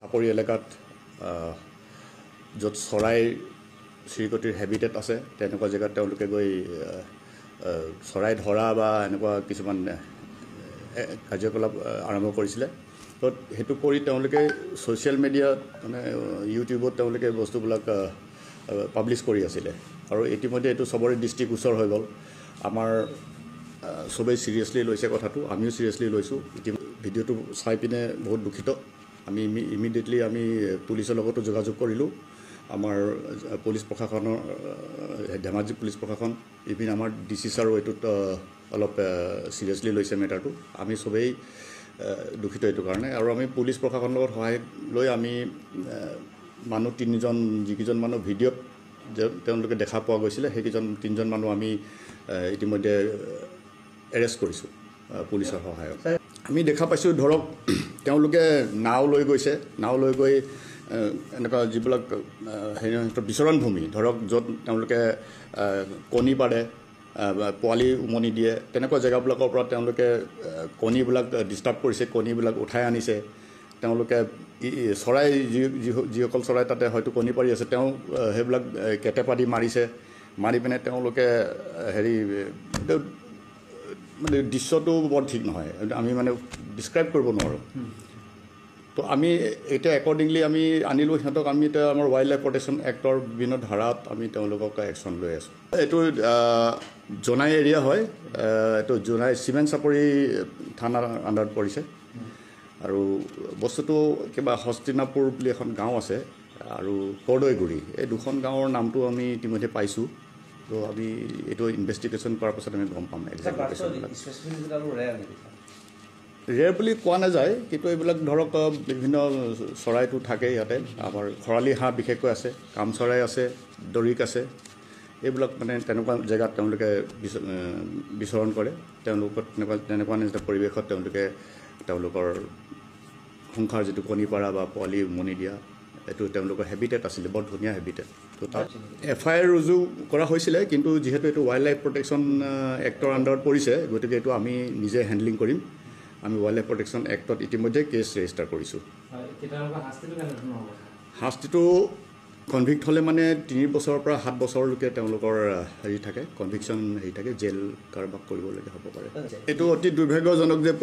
চাপৰি এলেকাত য'ত চৰাই চিৰিকটিৰ হেবিটেট আছে তেনেকুৱা জেগাত তেওঁলোকে গৈ চৰাই ধৰা বা এনেকুৱা কিছুমান কাৰ্যকলাপ আৰম্ভ কৰিছিলে। তো সেইটো কৰি তেওঁলোকে ছ'চিয়েল মিডিয়াত মানে ইউটিউবত তেওঁলোকে বস্তুবিলাক পাব্লিছ কৰি আছিলে আৰু ইতিমধ্যে এইটো চবৰে দৃষ্টিগোচৰ হৈ গ'ল। আমাৰ চবেই চিৰিয়াছলি লৈছে কথাটো, আমিও চিৰিয়াছলি লৈছোঁ। ভিডিঅ'টো চাই পিনে বহুত দুখিত। আমি ইমিডিয়েটলি আমি পুলিচৰ লগতো যোগাযোগ কৰিলোঁ। আমাৰ পুলিচ প্ৰশাসনৰ ধেমাজি পুলিচ প্ৰশাসন ইভিন আমাৰ DC ছাৰো এইটোত অলপ চিৰিয়াছলি লৈছে মেটাৰটো। আমি চবেই দুখিত এইটো কাৰণে আৰু আমি পুলিচ প্ৰশাসনৰ লগত সহায় লৈ আমি মানুহ 3জন যিকেইজন মানুহ ভিডিঅ'ত তেওঁলোকে দেখা পোৱা গৈছিলে সেইকেইজন 3জন মানুহ আমি ইতিমধ্যে এৰেষ্ট কৰিছোঁ পুলিচৰ সহায়ত। আমি দেখা পাইছোঁ ধৰক তেওঁলোকে নাও লৈ গৈছে, নাও লৈ গৈ এনেকুৱা যিবিলাক বিচৰণ ভূমি ধৰক য'ত তেওঁলোকে কণী পাৰে পোৱালি উমনি দিয়ে তেনেকুৱা জেগাবিলাকৰ পৰা তেওঁলোকে কণীবিলাক ডিষ্টাৰ্ব কৰিছে, কণীবিলাক উঠাই আনিছে। তেওঁলোকে চৰাই যিসকল চৰাই তাতে হয়তো কণী পাৰি আছে তেওঁ সেইবিলাক কেটেপা দি মাৰিছে, মাৰি পিনে তেওঁলোকে মানে দৃশ্যটো বৰ ঠিক নহয়, আমি মানে ডিছক্ৰাইব কৰিব নোৱাৰোঁ। তো আমি এতিয়া একৰ্ডিংলি আমি আনিলোঁ সিহঁতক। আমি এতিয়া আমাৰ ৱাইল্ড লাইফ প্ৰটেকশ্যন এক্টৰ বিভিন্ন ধাৰাত আমি তেওঁলোকক একশ্যন লৈ আছোঁ। এইটো জোনাই এৰিয়া হয়, এইটো জোনাই চিমেণ্ট চাপৰি থানাৰ আণ্ডাৰত পৰিছে আৰু বস্তুটো কিবা হস্তিনাপুৰ বুলি এখন গাঁও আছে আৰু কৰ্দৈগুৰি, এই দুখন গাঁৱৰ নামটো আমি ইতিমধ্যে পাইছোঁ। তো আমি এইটো ইনভেষ্টিগেশ্যন কৰাৰ পাছত আমি গম পাম একজেক্ট লোকেশ্যনবিলাক। ৰেয়াৰ বুলি কোৱা নাযায়, কিন্তু এইবিলাক ধৰক বিভিন্ন চৰাইটো থাকে ইয়াতে। আমাৰ খৰালি হাঁহ বিশেষকৈ আছে, কাম চৰাই আছে, দৰিক আছে। এইবিলাক মানে তেনেকুৱা জেগাত তেওঁলোকে বিচৰণ কৰে। তেওঁলোকৰ তেনেকুৱা নিচিনা পৰিৱেশত তেওঁলোকৰ সংসাৰ যিটো কণী পাৰা বা পোৱালি উমনি দিয়া এইটো তেওঁলোকৰ হেবিটেট আছিলে, বৰ ধুনীয়া হেবিটেট। তো তাত FIR ৰুজু কৰা হৈছিলে, কিন্তু যিহেতু এইটো ৱাইল্ড লাইফ প্ৰটেকশ্যন এক্টৰ আণ্ডাৰত পৰিছে গতিকে এইটো আমি নিজে হেণ্ডলিং কৰিম। আমি ৱাইল্ড লাইফ প্ৰটেকশ্যন এক্টত ইতিমধ্যে কেছ ৰেজিষ্টাৰ কৰিছোঁ। শাস্তিটো কনভিক্ট হ'লে মানে 3 বছৰৰ পৰা 7 বছৰলৈকে তেওঁলোকৰ থাকে, কনভিকশ্যন থাকে, জেল কাৰোবাক কৰিবলগীয়া হ'ব পাৰে। এইটো অতি দুৰ্ভাগ্যজনক যে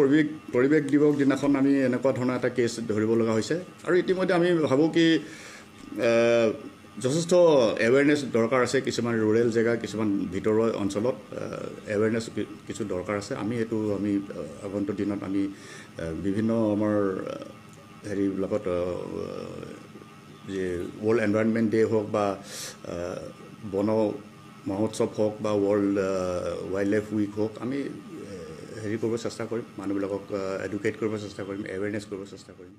পৰিৱেশ দিৱস দিনাখন আমি এনেকুৱা ধৰণৰ এটা কেছ ধৰিব লগা হৈছে আৰু ইতিমধ্যে আমি ভাবোঁ কি যথেষ্ট এৱেৰনেছ দৰকাৰ আছে। কিছুমান ৰুৰেল জেগা, কিছুমান ভিতৰুৱা অঞ্চলত এৱেৰনেছ কিছু দৰকাৰ আছে। আমি আগন্তুক দিনত আমি বিভিন্ন আমাৰ হেৰিবিলাকত যে ৱৰ্ল্ড এনভাইৰনমেণ্ট ডে হওক বা বন মহোৎসৱ হওক বা ৱৰ্ল্ড ৱাইল্ড লাইফ উইক হওক, আমি কৰিব চেষ্টা কৰিম, মানুহবিলাকক এডুকেট কৰিব চেষ্টা কৰিম, এৱেৰনেছ কৰিব চেষ্টা কৰিম।